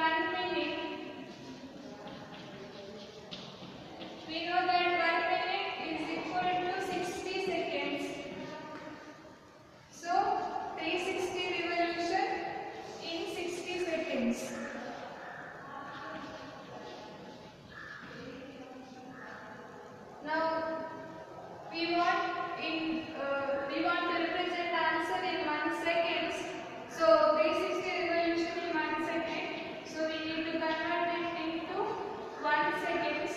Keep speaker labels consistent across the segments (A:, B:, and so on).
A: 1 minute, we know that 1 minute is equal to 60 seconds. So 360 revolution in 60 seconds. Now we want to represent answer in 1 second. So 360 revolution in 1 second. So we need to convert it into 1 second.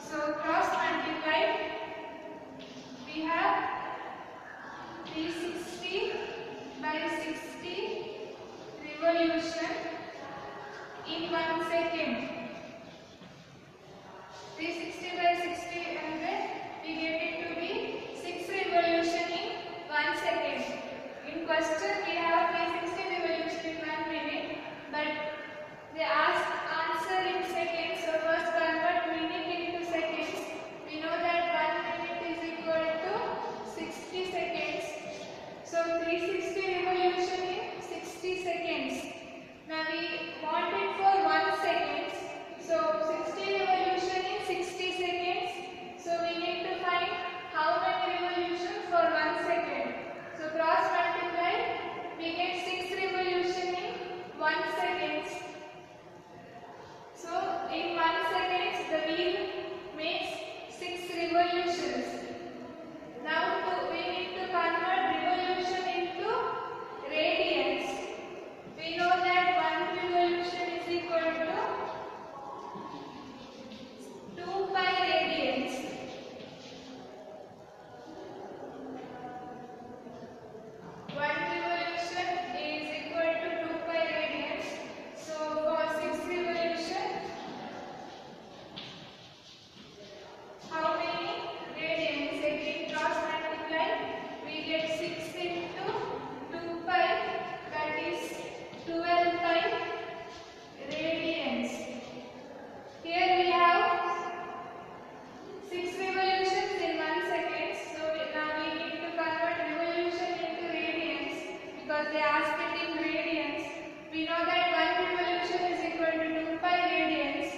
A: So cross multiply. We have 360 by 60 revolution in 1 second. 360 by 60 and then we get it to be 6 revolution in 1 second. In question we have 360 revolution in 1 minute, but they ask answer in seconds. So first convert minute into seconds. We know that 1 minute is equal to 60 seconds. So 360 revolution in 60 seconds. Now we want it for 1 second. So 60 revolution in 60 seconds. So we need to find how many revolutions for 1 second. So cross multiply. We get 6 revolution in 1 second. So in 1 second the wheel makes 6 revolutions. Now we need to convert revolution into radians. We know that 1 revolution is equal to 2 pi radians. One revolution is equal to 2 pi radians. So for 6 revolution, how many radians? Again cross multiply. We get 6 into 2 pi, that is 12 pi radians. Here we have 6 revolutions in 1 second. So now we need to convert revolution into radians because they asked it in radians. We know that 1 revolution is equal to 2 pi radians.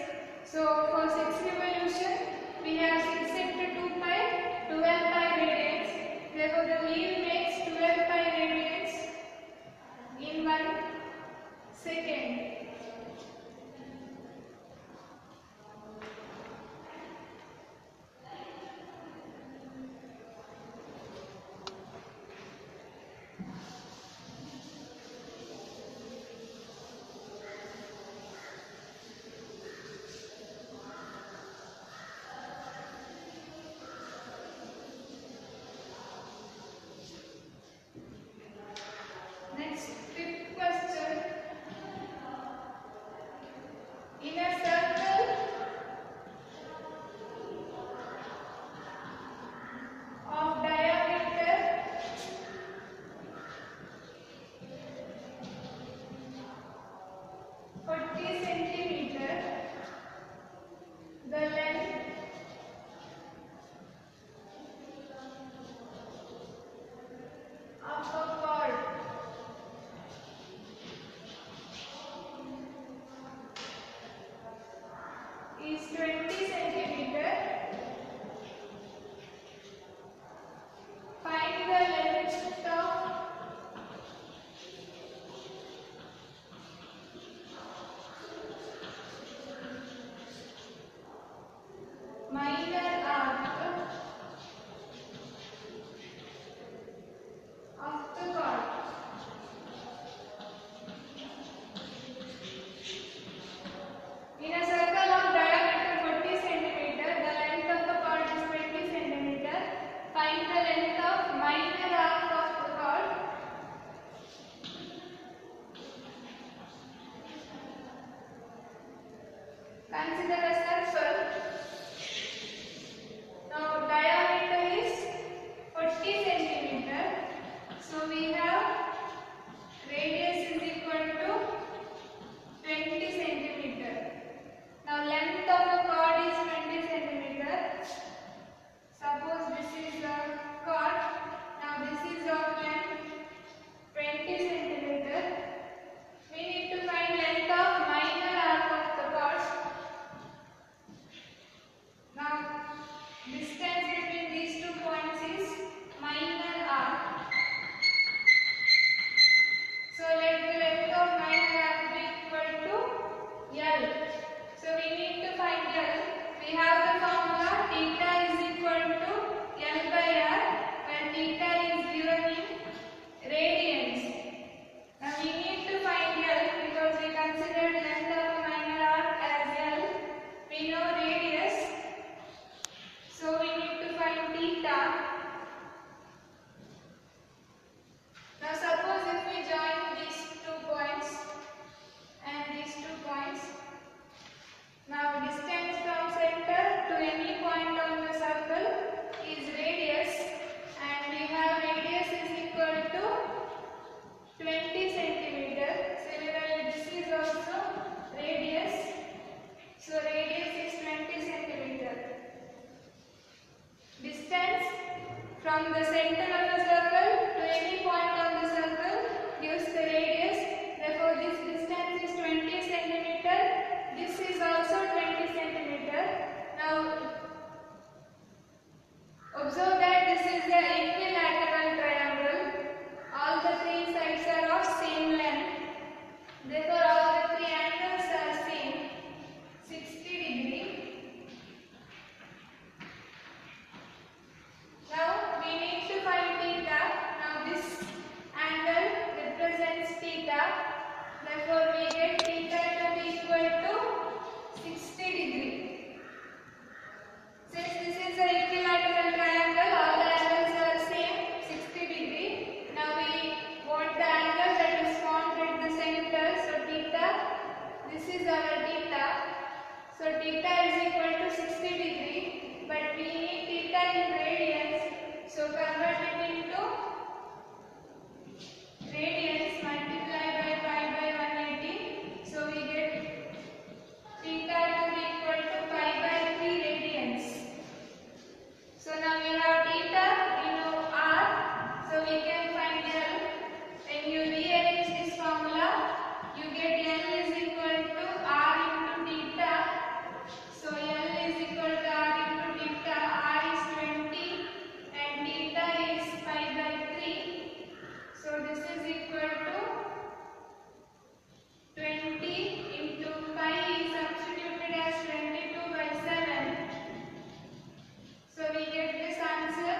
A: So for 6 revolution we have 6 into 2 pi, 12 pi radians. Therefore the wheel makes 12 pi radians in 1 second. Next, fifth question. In a circle of diameter 40 centimeter, the length of a chord is 20 centimeter. Find the length of minor arc of the chord. In a circle of diameter 40 centimeter, the length of the chord is 20 centimeter. Find the length of minor arc of the chord. Consider a circle. Now diameter is 40 centimeter. So we have radius is equal to 20 centimeter. Now length of the chord is 20 centimeter. Suppose this is the chord. Now this is of length 20 centimeter. We need to find length of minor theta is equal to 60 degree, but we need theta in radians. So convert it into radians, multiply by pi by 180. So we get theta to be equal to pi by 3 radians. So now we have theta, we know r, so we can find L. When you rearrange this formula, you get L is equal to r into theta. So L is equal to r into theta. R is 20 and theta is pi by 3. So this is equal to 20 into pi is substituted as 22 by 7. So we get this answer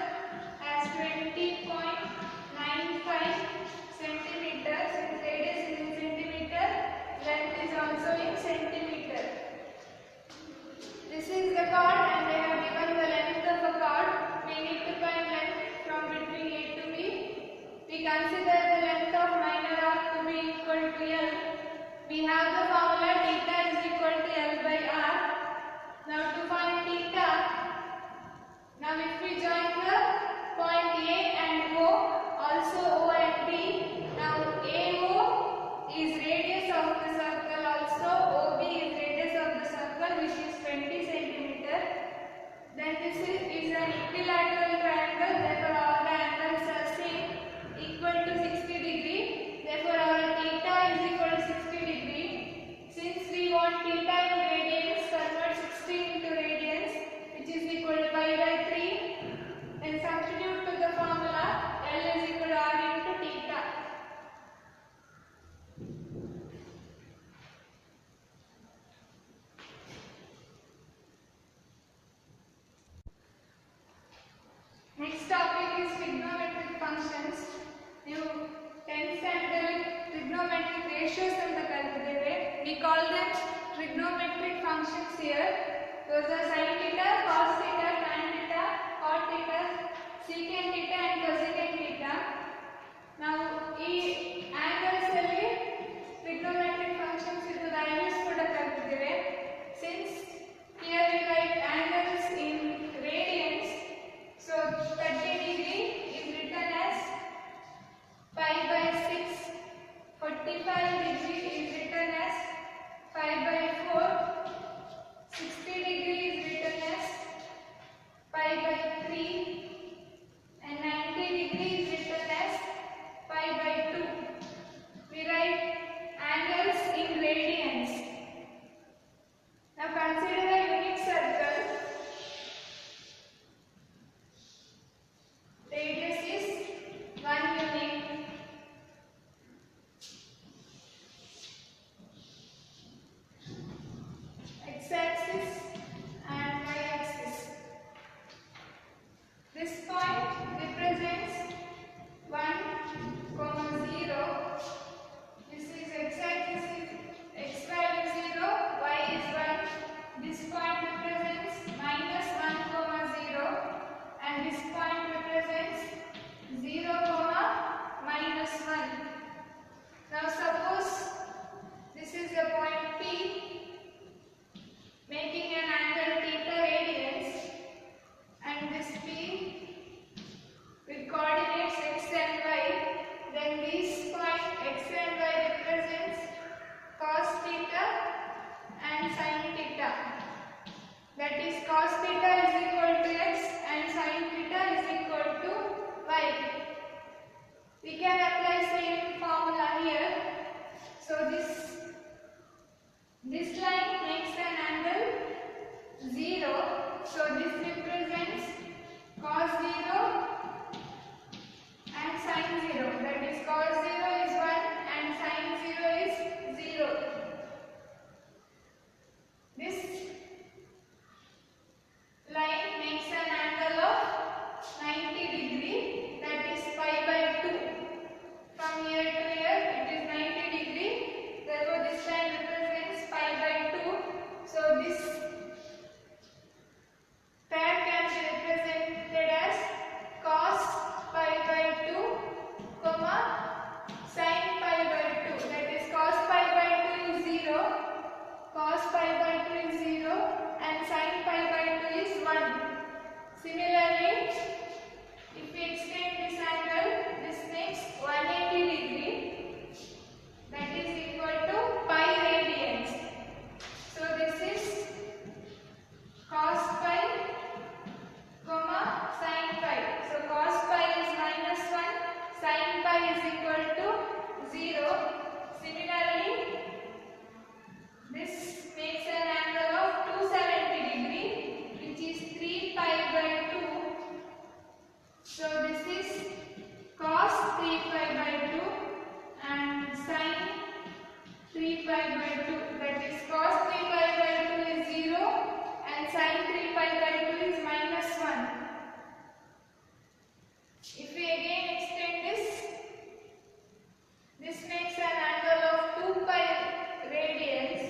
A: as 20.95 centimeters. Since radius is in centimeter, length is also in centimeter. This is the chord and they have given the length of a chord. We need to find length from between A to B. We consider the length of minor arc to be equal to L. We have the formula theta is equal to L by R. Now to find theta, now if we join the point A and O, also O and B, now AO is radius of the circle, also OB is radius of the circle, which is 20 centimeter. Then this is an equilateral triangle, therefore all the angles are same, equal to 60 degree. Therefore our theta is equal to 60 degree. Since we want theta in radians, convert 60 into radians, which is equal to pi by 3. Then substitute to the formula L is equal to r into theta. Next topic is trigonometric functions. New 10th standard trigonometric ratios ಅಂತ ಕಲಿತಿದ್ದೇವೆ. We call them trigonometric functions here. Those are sin theta, cos theta, tan theta, cot theta, secant theta and cosecant theta. Now ಈ angles ಅಲ್ಲಿ trigonometric functions ಇದು values ಕೂಡ ಕಲಿತಿದ್ದೇವೆ. Since here we write angles in radians, so 30 degree is written as pi by 6, 45 degree is written as 5 by 4, 60 degree is written as pi by 3 and 90 degree is written as pi by 2. We write angles in radians. Now consider a unit circle. Radius is 1 unit. X-axis and y-axis. This point represents 1, 0. This is x-axis, x value 0, y is 1. This point represents minus 1, 0, and this point represents 0, minus 1. Now suppose this is the point P, making an angle theta radians, and this P with coordinates x and y, then this point x and y represents cos theta and sin theta. That is cos theta is equal to x and sin theta is equal to y. We can apply same formula here. So this line makes an angle 0. So this represents cos 0 and sin 0. That is cos 0 is 1 and sin 0 is 0. This line makes an angle of 90 degree, that is pi by 2. From here to here it is 90 degree. Therefore this line represents pi by 2. So this pair can be represented as cos pi by 2, 3 pi by 2, that is cos 3 pi by 2 is 0 and sin 3 pi by 2 is minus 1. If we again extend this makes an angle of 2 pi radians.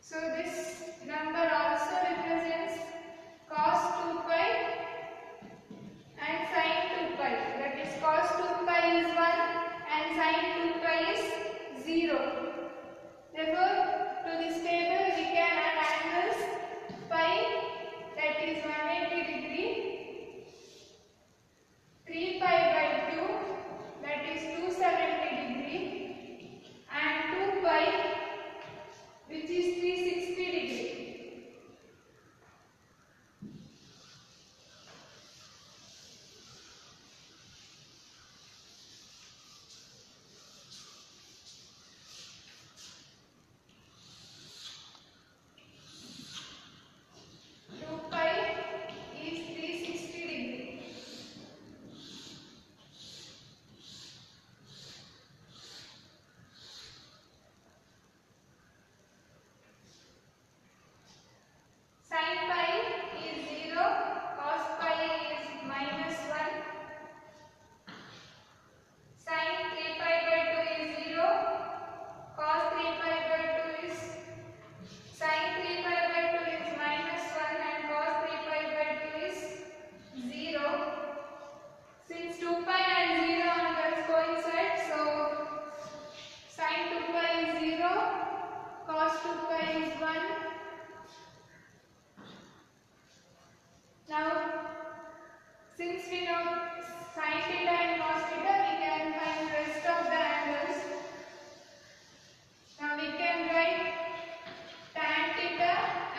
A: So this number also represents cos 2 pi and sin 2 pi. That is cos 2 pi is 1 and sin 2 pi is 0. Therefore, to this table we can add angles pi, that is 180 degree, 3 pi by 2, that is 270 degree, and 2 pi, which is 360 degree. Sin pi is 0, cos pi is minus 1, sin 3 pi by 2 is 0, cos 3 pi by 2 is, sin 3 pi by 2 is minus 1 and cos 3 pi by 2 is 0. Since 2 pi and 0 angles coincide, so sin 2 pi is 0, cos 2 pi is 1. Now, since we know sin theta and cos theta, we can find rest of the angles. Now we can write tan theta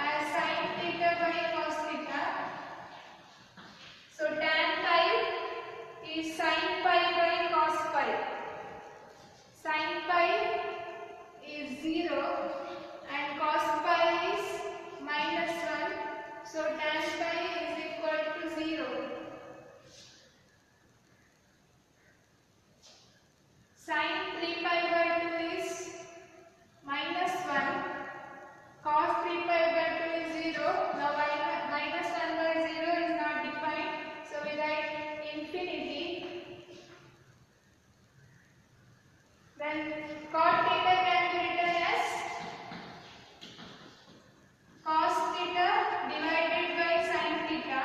A: as sin theta by cos theta. So tan pi is sin pi by cos pi. Sin pi is 0 and cos pi is minus 1. So tan pi is equal to 0. Sin 3 pi by 2 is minus 1. Cos 3 pi by 2 is 0. Now minus 1 by 0 is not defined. So we write infinity. Then cot theta can be written as cos theta divided by sin theta.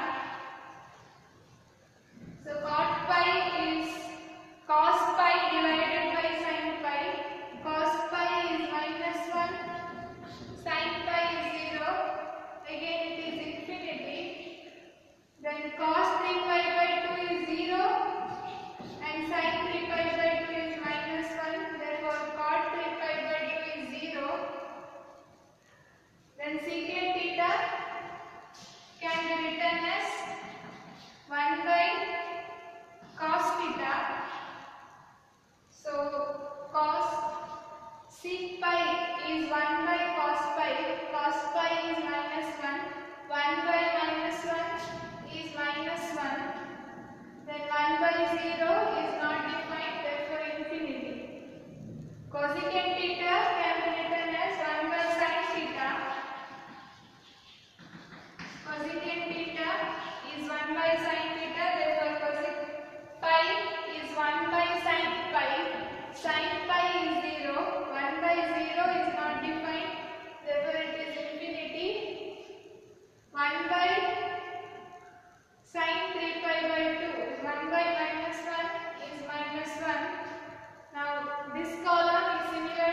A: So cot pi is cos pi divided by sin pi. Cos pi is minus 1, sin pi is 0. Again it is infinity. Then cos 3 pi by 2 is 0 and sin 3 pi by 2 is minus 1. Therefore cot 3 pi by 2 is 0. Then secant theta can be written as 1 by cos theta. So cos sec pi is 1 by cos pi. Cos pi is minus 1. 1 by minus 1 is minus 1. Then 1 by 0 is not defined, therefore infinity. Cosecant theta can be written as 1 by sin theta. Cosecant theta is 1 by sin theta, therefore cosec pi is 1 by sin pi. Sin pi is 0. 1 by 0 is not defined, therefore it is infinity. 1 by sin 3 pi by 2. 1 by minus 1 is minus 1. Now this column is similar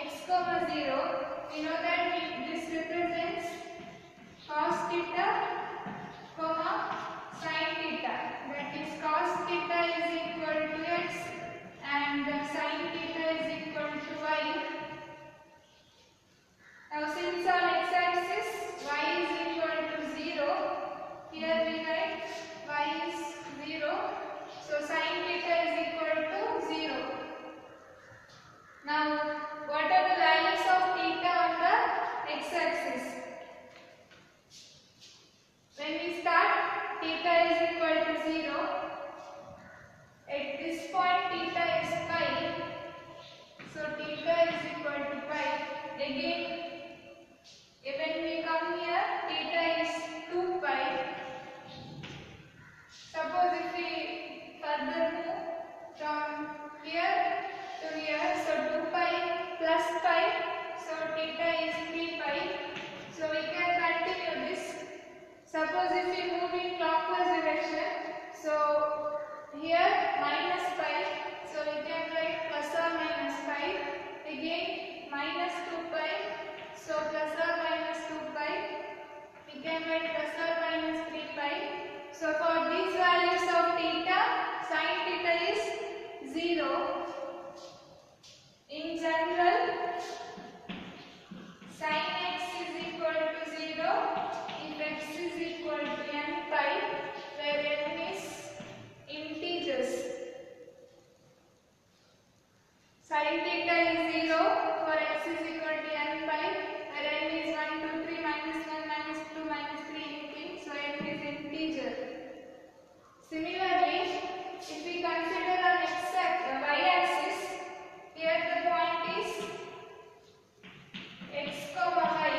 A: x comma 0, we know that this represents cos theta comma sin theta. That is cos theta is equal to x and sin theta is equal to y. Now since on x-axis y is equal to 0, here we write y is 0. So sin theta is equal to 0. Now what are the values of theta on the x-axis? When we start, theta is equal to 0. At this point theta is pi. So theta is equal to pi. Again, when we come here, theta is 2 pi. Suppose if we further move from here to here, so 2 pi plus pi, so theta is 3 pi. So we can continue this. Suppose if we move in clockwise direction, so here minus pi, so we can write plus or minus pi. Again minus 2 pi, so plus or minus 2 pi. We can write plus or minus 3 pi. So for these values of theta, sin theta is 0. In general, sin x is equal to 0 if x is equal to n pi, where n is integers. Sin theta is 0 for x is equal to n pi, where n is 1, 2, 3, minus 1, minus 2, minus 3, anything. So n is integer. Similarly, if we consider on y-axis, here the point is x comma y,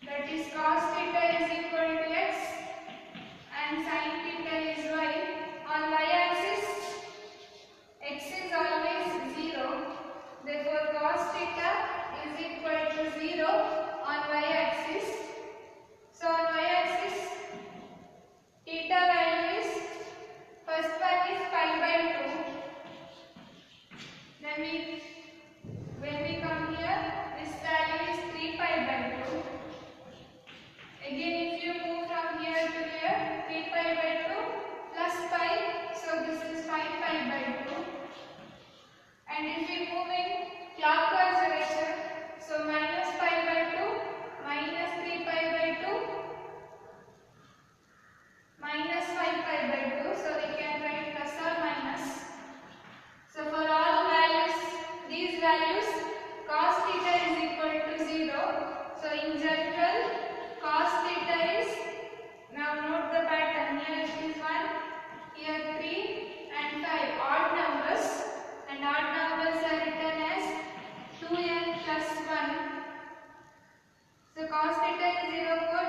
A: that is cos theta is equal to x and sin theta is y. On y-axis, x is always 0, therefore cos theta is equal to 0 on y-axis. So on y-axis, theta value is, first one is pi by 2. Then when we come here, this value is 3 pi by 2. Again, if you move from here to here, 3 pi by 2 plus pi, so this is 5 pi by 2. And if we move in clockwise direction, so minus pi by 2, minus 3 pi by 2, minus 5 pi by 2, so we can write plus or minus. So for all values, these values, cos theta is equal to 0. So in general, cos theta is, now note the pattern, here it is 1, here 3 and 5, odd numbers, and odd numbers are written as 2n plus 1. So cos theta is 0 for